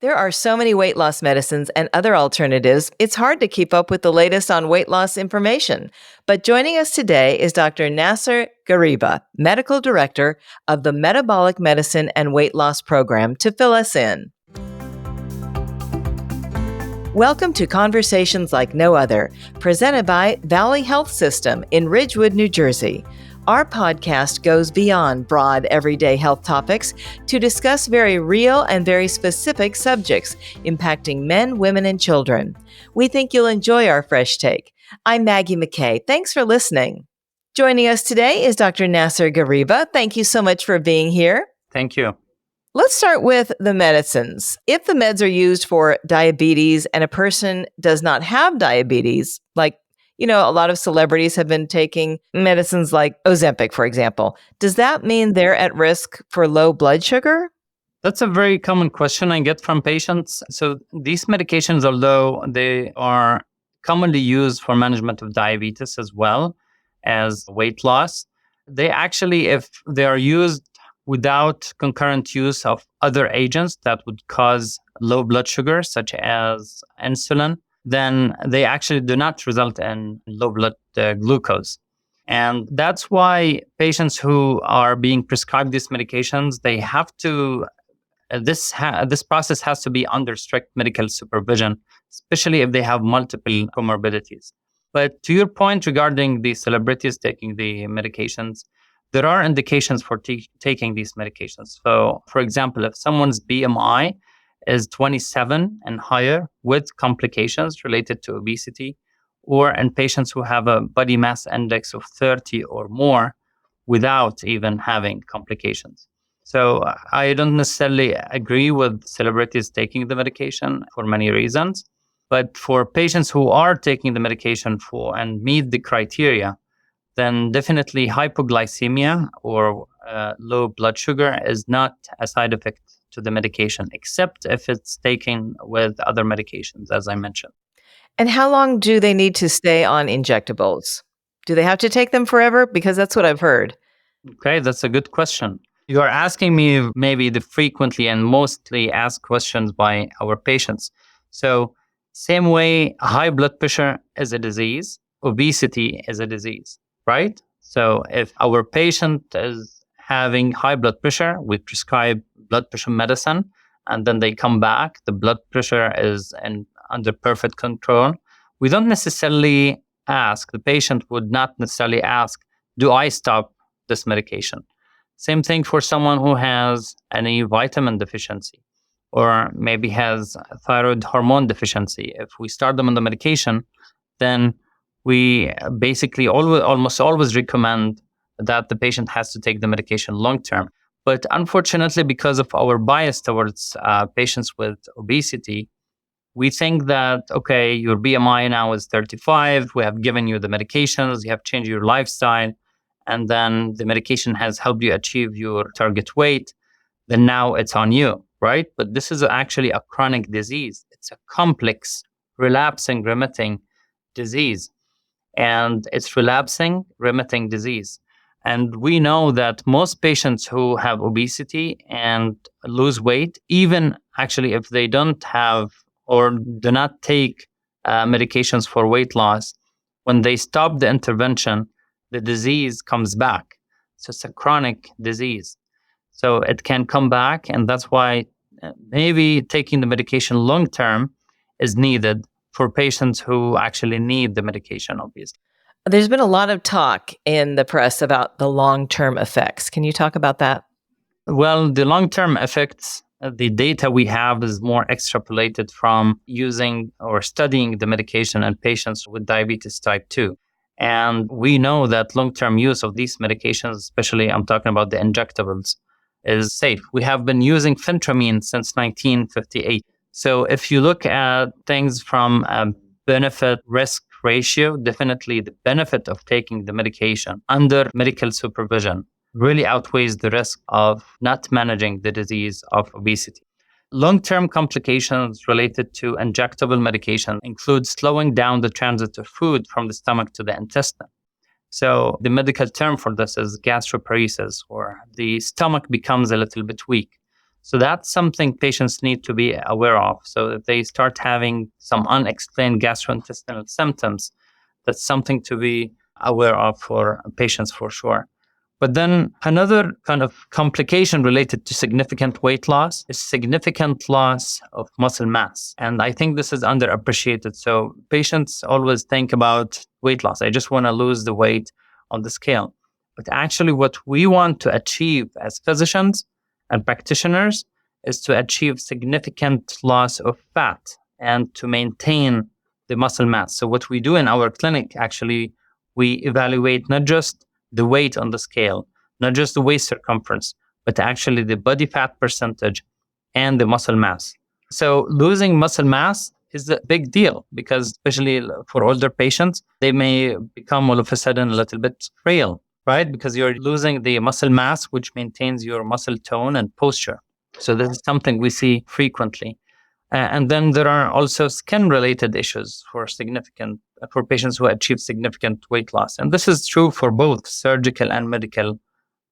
There are so many weight loss medicines and other alternatives, it's hard to keep up with the latest on weight loss information. But joining us today is Dr. Nasser Gharaibeh, Medical Director of the Metabolic Medicine and Weight Loss Program, to fill us in. Welcome to Conversations Like No Other, presented by Valley Health System in Ridgewood, New Jersey. Our podcast goes beyond broad, everyday health topics to discuss very real and very specific subjects impacting men, women, and children. We think you'll enjoy our fresh take. I'm Maggie McKay. Thanks for listening. Joining us today is Dr. Nasser Gharaibeh. Thank you so much for being here. Thank you. Let's start with the medicines. If the meds are used for diabetes and a person does not have diabetes, a lot of celebrities have been taking medicines like Ozempic, for example. Does that mean they're at risk for low blood sugar? That's a very common question I get from patients. So these medications, although they are commonly used for management of diabetes as well as weight loss, they actually, if they are used without concurrent use of other agents that would cause low blood sugar, such as insulin, then they actually do not result in low blood glucose. And that's why patients who are being prescribed these medications, they have to, this process has to be under strict medical supervision, especially if they have multiple comorbidities. But to your point regarding the celebrities taking the medications, there are indications for taking these medications. So, for example, if someone's BMI is 27 and higher with complications related to obesity, or in patients who have a body mass index of 30 or more without even having complications. So I don't necessarily agree with celebrities taking the medication for many reasons, but for patients who are taking the medication for and meet the criteria, then definitely hypoglycemia or low blood sugar is not a side effect to the medication, except if it's taken with other medications, as I mentioned. And how long do they need to stay on injectables? Do they have to take them forever? Because that's what I've heard. Okay, that's a good question. You are asking me maybe the frequently and mostly asked questions by our patients. So same way high blood pressure is a disease, obesity is a disease, right? So if our patient is having high blood pressure, we prescribe blood pressure medicine, and then they come back, the blood pressure is under perfect control. We don't necessarily ask, the patient would not necessarily ask, do I stop this medication? Same thing for someone who has any vitamin deficiency or maybe has thyroid hormone deficiency. If we start them on the medication, then we basically almost always recommend that the patient has to take the medication long-term. But unfortunately, because of our bias towards patients with obesity, we think that, okay, your BMI now is 35, we have given you the medications, you have changed your lifestyle, and then the medication has helped you achieve your target weight, then now it's on you, right? But this is actually a chronic disease. It's a complex, relapsing, remitting disease. And it's relapsing, remitting disease. And we know that most patients who have obesity and lose weight, even actually if they don't have or do not take medications for weight loss, when they stop the intervention, the disease comes back. So it's a chronic disease. So it can come back, and that's why maybe taking the medication long term is needed for patients who actually need the medication, obviously. There's been a lot of talk in the press about the long-term effects. Can you talk about that? Well, the long-term effects, the data we have is more extrapolated from using or studying the medication in patients with diabetes type 2. And we know that long-term use of these medications, especially I'm talking about the injectables, is safe. We have been using phentermine since 1958. So if you look at things from a benefit-risk ratio, definitely the benefit of taking the medication under medical supervision really outweighs the risk of not managing the disease of obesity. Long-term complications related to injectable medication include slowing down the transit of food from the stomach to the intestine. So the medical term for this is gastroparesis, or the stomach becomes a little bit weak. So that's something patients need to be aware of. So if they start having some unexplained gastrointestinal symptoms, that's something to be aware of for patients for sure. But then another kind of complication related to significant weight loss is significant loss of muscle mass. And I think this is underappreciated. So patients always think about weight loss. I just want to lose the weight on the scale. But actually, what we want to achieve as physicians and practitioners is to achieve significant loss of fat and to maintain the muscle mass. So what we do in our clinic, actually, we evaluate not just the weight on the scale, not just the waist circumference, but actually the body fat percentage and the muscle mass. So losing muscle mass is a big deal because especially for older patients, they may become all of a sudden a little bit frail, right? Because you're losing the muscle mass, which maintains your muscle tone and posture. So this is something we see frequently. And then there are also skin-related issues for patients who achieve significant weight loss. And this is true for both surgical and medical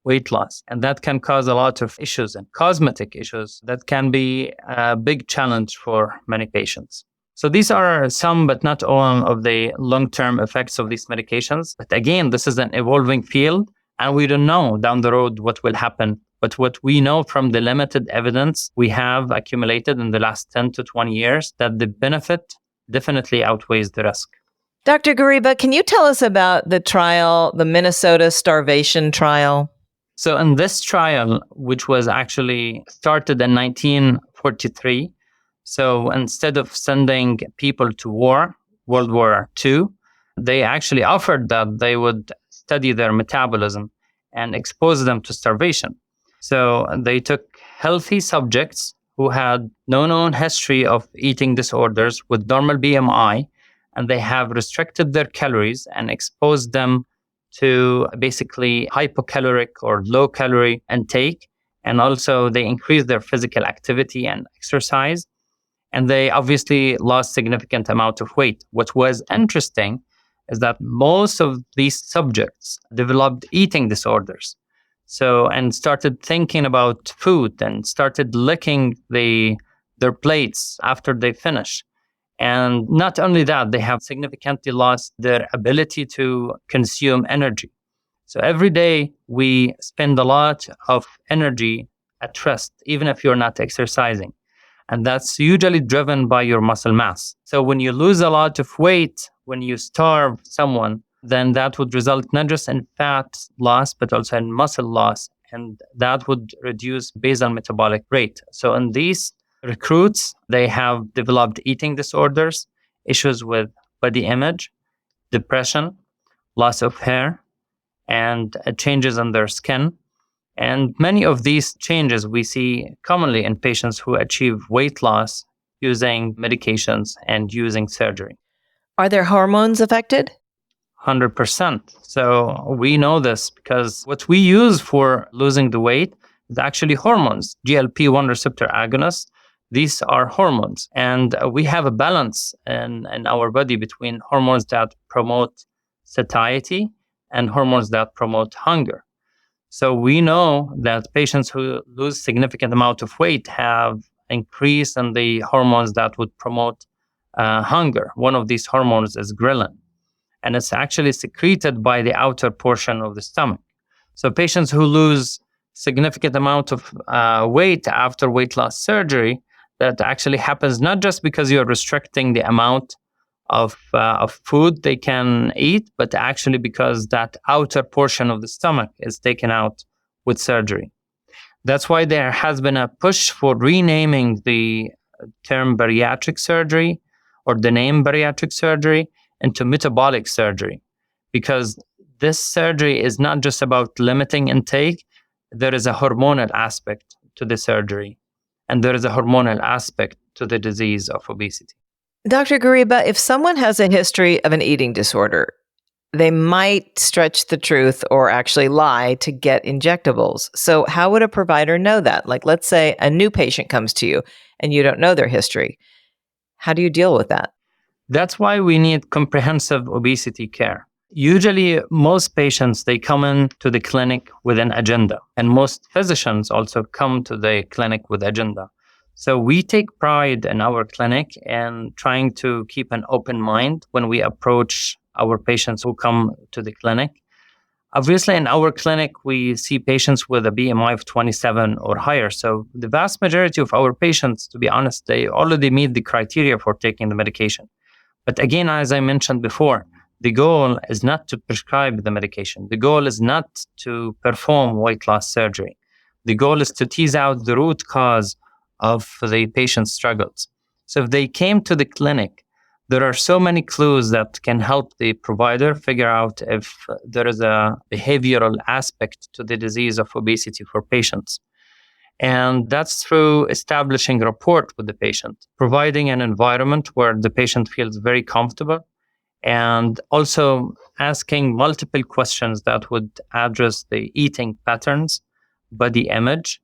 weight loss. And that can cause a lot of issues and cosmetic issues that can be a big challenge for many patients. So these are some, but not all, of the long-term effects of these medications. But again, this is an evolving field, and we don't know down the road what will happen. But what we know from the limited evidence we have accumulated in the last 10 to 20 years, that the benefit definitely outweighs the risk. Dr. Gharaibeh, can you tell us about the trial, the Minnesota starvation trial? So in this trial, which was actually started in 1943, so instead of sending people to war, World War II, they actually offered that they would study their metabolism and expose them to starvation. So they took healthy subjects who had no known history of eating disorders with normal BMI, and they have restricted their calories and exposed them to basically hypocaloric or low calorie intake. And also they increased their physical activity and exercise. And they obviously lost significant amount of weight. What was interesting is that most of these subjects developed eating disorders. So, and started thinking about food and started licking their plates after they finish. And not only that, they have significantly lost their ability to consume energy. So every day we spend a lot of energy at rest, even if you're not exercising. And that's usually driven by your muscle mass. So when you lose a lot of weight, when you starve someone, then that would result not just in fat loss, but also in muscle loss. And that would reduce basal metabolic rate. So in these recruits, they have developed eating disorders, issues with body image, depression, loss of hair, and changes in their skin. And many of these changes we see commonly in patients who achieve weight loss using medications and using surgery. Are their hormones affected? 100%. So we know this because what we use for losing the weight is actually hormones, GLP-1 receptor agonists. These are hormones. And we have a balance in our body between hormones that promote satiety and hormones that promote hunger. So we know that patients who lose significant amount of weight have increase in the hormones that would promote hunger. One of these hormones is ghrelin, and it's actually secreted by the outer portion of the stomach. So patients who lose significant amount of weight after weight loss surgery, that actually happens not just because you're restricting the amount of food they can eat, but actually because that outer portion of the stomach is taken out with surgery. That's why there has been a push for renaming the term bariatric surgery or the name bariatric surgery into metabolic surgery, because this surgery is not just about limiting intake. There is a hormonal aspect to the surgery, and there is a hormonal aspect to the disease of obesity. Dr. Gharaibeh, if someone has a history of an eating disorder, they might stretch the truth or actually lie to get injectables. So how would a provider know that? Like, let's say a new patient comes to you and you don't know their history. How do you deal with that? That's why we need comprehensive obesity care. Usually, most patients, they come in to the clinic with an agenda, and most physicians also come to the clinic with agenda. So we take pride in our clinic and trying to keep an open mind when we approach our patients who come to the clinic. Obviously, in our clinic, we see patients with a BMI of 27 or higher. So the vast majority of our patients, to be honest, they already meet the criteria for taking the medication. But again, as I mentioned before, the goal is not to prescribe the medication. The goal is not to perform weight loss surgery. The goal is to tease out the root cause of the patient's struggles. So if they came to the clinic, there are so many clues that can help the provider figure out if there is a behavioral aspect to the disease of obesity for patients. And that's through establishing rapport with the patient, providing an environment where the patient feels very comfortable, and also asking multiple questions that would address the eating patterns, body image,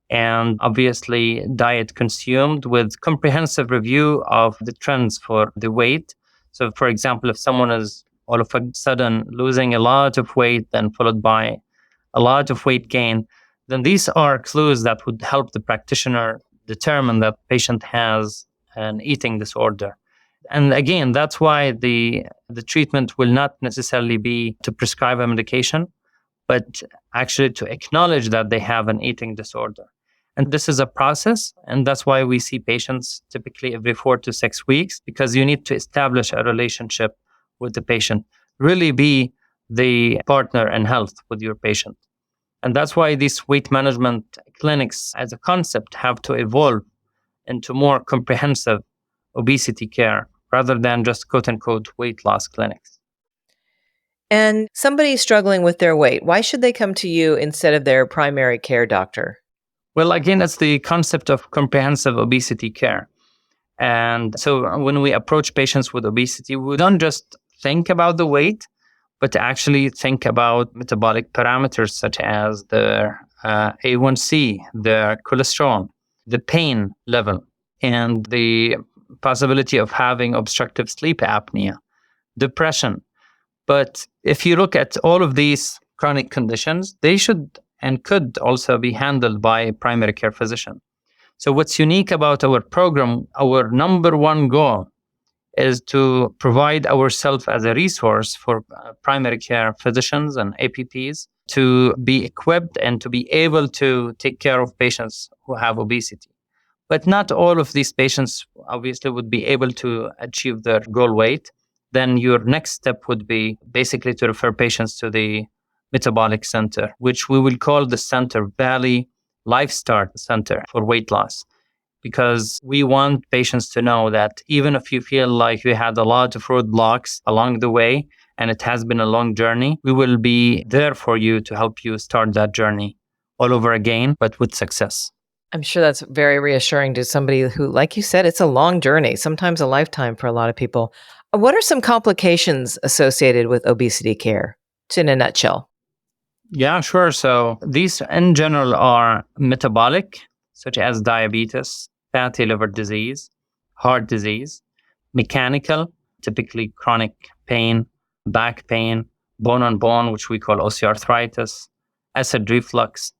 and obviously diet consumed, with comprehensive review of the trends for the weight. So, for example, if someone is all of a sudden losing a lot of weight, then followed by a lot of weight gain, then these are clues that would help the practitioner determine that patient has an eating disorder. And again, that's why the treatment will not necessarily be to prescribe a medication, but actually to acknowledge that they have an eating disorder. And this is a process, and that's why we see patients typically every 4 to 6 weeks, because you need to establish a relationship with the patient, really be the partner in health with your patient. And that's why these weight management clinics as a concept have to evolve into more comprehensive obesity care rather than just quote unquote weight loss clinics. And somebody struggling with their weight, why should they come to you instead of their primary care doctor? Well, again, it's the concept of comprehensive obesity care. And so when we approach patients with obesity, we don't just think about the weight, but actually think about metabolic parameters such as their A1C, their cholesterol, the pain level, and the possibility of having obstructive sleep apnea, depression. But if you look at all of these chronic conditions, they should and could also be handled by a primary care physician. So what's unique about our program, our number one goal is to provide ourselves as a resource for primary care physicians and APPs to be equipped and to be able to take care of patients who have obesity. But not all of these patients obviously would be able to achieve their goal weight. Then your next step would be basically to refer patients to the metabolic center, which we will call the center Valley Life Start Center for weight loss. Because we want patients to know that even if you feel like you had a lot of roadblocks along the way and it has been a long journey, we will be there for you to help you start that journey all over again, but with success. I'm sure that's very reassuring to somebody who, like you said, it's a long journey, sometimes a lifetime for a lot of people. What are some complications associated with obesity care, in a nutshell? Yeah, sure. So these in general are metabolic, such as diabetes, fatty liver disease, heart disease, mechanical, typically chronic pain, back pain, bone on bone, which we call osteoarthritis, acid reflux,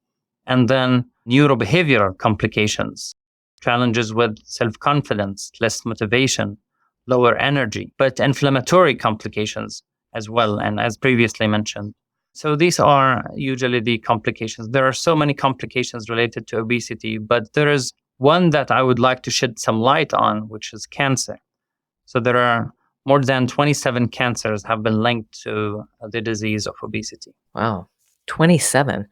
and then neurobehavioral complications, challenges with self-confidence, less motivation, lower energy, but inflammatory complications as well, and as previously mentioned. So these are usually the complications. There are so many complications related to obesity, but there is one that I would like to shed some light on, which is cancer. So there are more than 27 cancers have been linked to the disease of obesity. Wow, 27.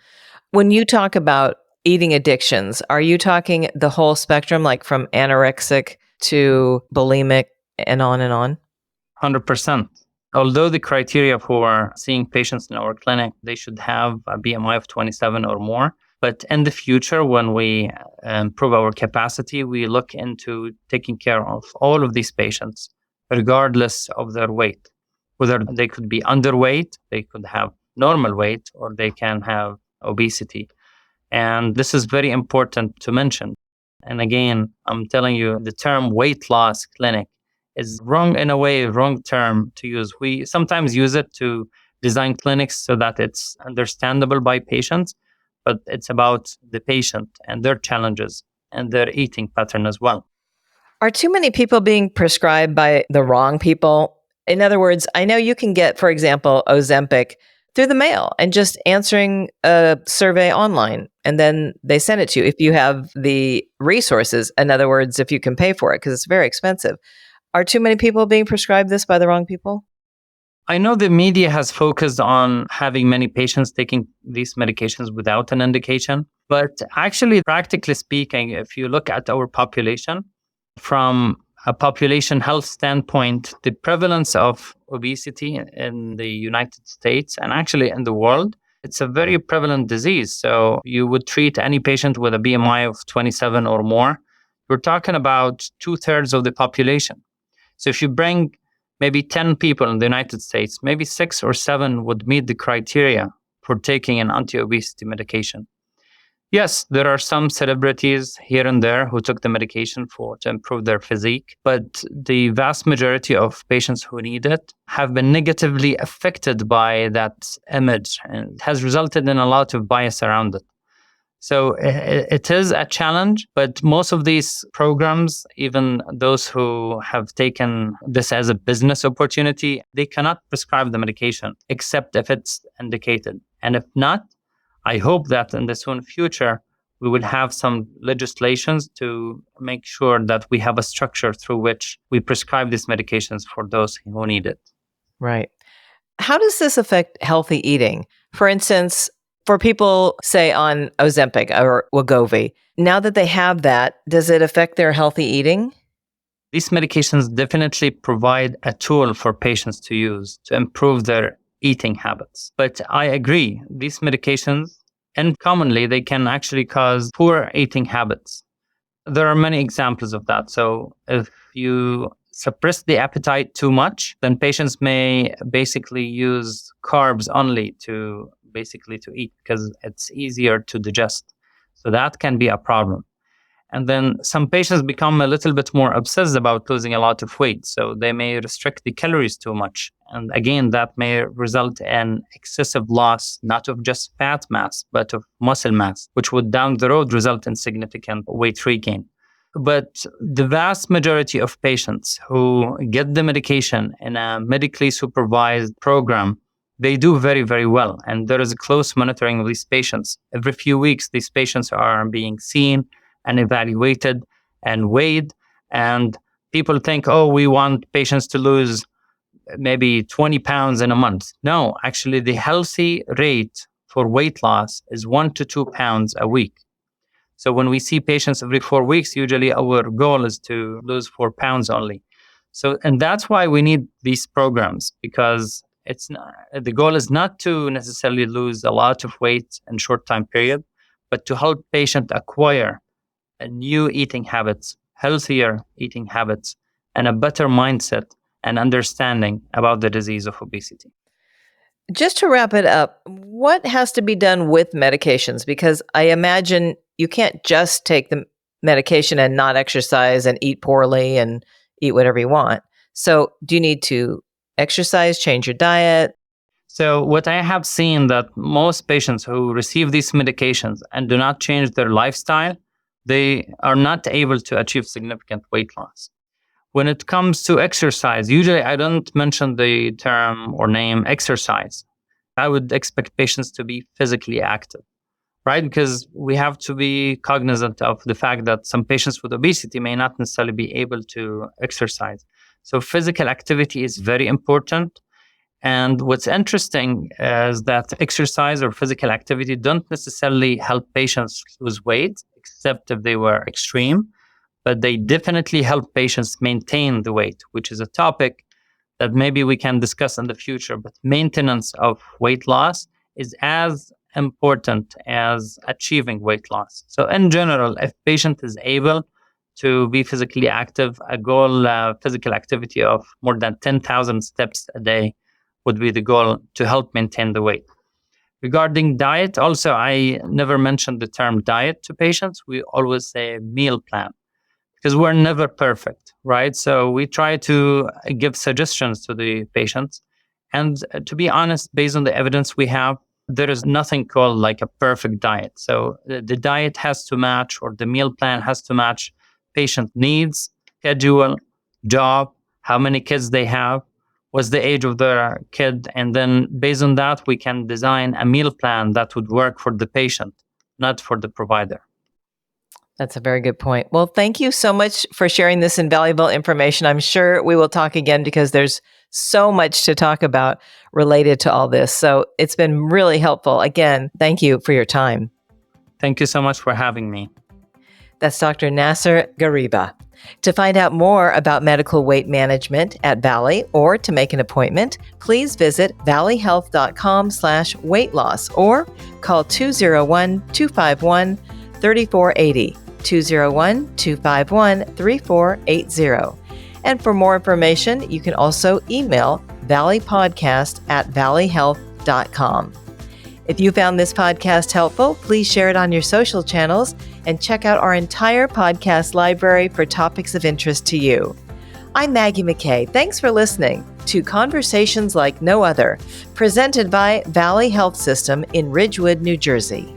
When you talk about eating addictions, are you talking the whole spectrum, like from anorexic to bulimic and on and on? 100%. Although the criteria for seeing patients in our clinic, they should have a BMI of 27 or more. But in the future, when we improve our capacity, we look into taking care of all of these patients, regardless of their weight. Whether they could be underweight, they could have normal weight, or they can have obesity. And this is very important to mention. And again, I'm telling you, the term weight loss clinic is wrong in a way, wrong term to use. We sometimes use it to design clinics so that it's understandable by patients, but it's about the patient and their challenges and their eating pattern as well. Are too many people being prescribed by the wrong people? In other words, I know you can get, for example, Ozempic through the mail and just answering a survey online, and then they send it to you if you have the resources. In other words, if you can pay for it, because it's very expensive. Are too many people being prescribed this by the wrong people? I know the media has focused on having many patients taking these medications without an indication, but actually, practically speaking, if you look at our population, from a population health standpoint, the prevalence of obesity in the United States and actually in the world, it's a very prevalent disease. So you would treat any patient with a BMI of 27 or more. We're talking about 2/3 of the population. So if you bring maybe 10 people in the United States, maybe 6 or 7 would meet the criteria for taking an anti-obesity medication. Yes, there are some celebrities here and there who took the medication to improve their physique, but the vast majority of patients who need it have been negatively affected by that image, and it has resulted in a lot of bias around it. So it is a challenge, but most of these programs, even those who have taken this as a business opportunity, they cannot prescribe the medication except if it's indicated. And if not, I hope that in the soon future, we will have some legislations to make sure that we have a structure through which we prescribe these medications for those who need it. Right. How does this affect healthy eating? For instance, for people, say, on Ozempic or Wegovy, now that they have that, does it affect their healthy eating? These medications definitely provide a tool for patients to use to improve their eating habits. But I agree, these medications, and commonly, they can actually cause poor eating habits. There are many examples of that. So if you suppress the appetite too much, then patients may basically use carbs only to eat because it's easier to digest. So that can be a problem. And then some patients become a little bit more obsessed about losing a lot of weight. So they may restrict the calories too much. And again, that may result in excessive loss, not of just fat mass, but of muscle mass, which would down the road result in significant weight regain. But the vast majority of patients who get the medication in a medically supervised program, they do very, very well. And there is a close monitoring of these patients. Every few weeks, these patients are being seen and evaluated and weighed. And people think, oh, we want patients to lose maybe 20 pounds in a month. No, actually, the healthy rate for weight loss is 1 to 2 pounds a week. So when we see patients every 4 weeks, usually our goal is to lose 4 pounds only. So, and that's why we need these programs, because it's not, the goal is not to necessarily lose a lot of weight in short time period, but to help patient acquire new eating habits, healthier eating habits, and a better mindset and understanding about the disease of obesity. Just to wrap it up, what has to be done with medications? Because I imagine you can't just take the medication and not exercise and eat poorly and eat whatever you want. So, do you need to exercise, change your diet? So what I have seen that most patients who receive these medications and do not change their lifestyle, they are not able to achieve significant weight loss. When it comes to exercise, usually I don't mention the term or name exercise. I would expect patients to be physically active, right? Because we have to be cognizant of the fact that some patients with obesity may not necessarily be able to exercise. So physical activity is very important. And what's interesting is that exercise or physical activity don't necessarily help patients lose weight, except if they were extreme, but they definitely help patients maintain the weight, which is a topic that maybe we can discuss in the future. But maintenance of weight loss is as important as achieving weight loss. So in general, if patient is able to be physically active, a goal physical activity of more than 10,000 steps a day would be the goal to help maintain the weight. Regarding diet, also, I never mentioned the term diet to patients. We always say meal plan, because we're never perfect, right? So we try to give suggestions to the patients. And to be honest, based on the evidence we have, there is nothing called like a perfect diet. So the diet has to match, or the meal plan has to match patient needs, schedule, job, how many kids they have, what's the age of their kid. And then based on that, we can design a meal plan that would work for the patient, not for the provider. That's a very good point. Well, thank you so much for sharing this invaluable information. I'm sure we will talk again because there's so much to talk about related to all this. So it's been really helpful. Again, thank you for your time. Thank you so much for having me. That's Dr. Nasser Gharaibeh. To find out more about medical weight management at Valley or to make an appointment, please visit valleyhealth.com/weight loss or call 201-251-3480. 201-251-3480. And for more information, you can also email valleypodcast@valleyhealth.com. If you found this podcast helpful, please share it on your social channels and check out our entire podcast library for topics of interest to you. I'm Maggie McKay. Thanks for listening to Conversations Like No Other, presented by Valley Health System in Ridgewood, New Jersey.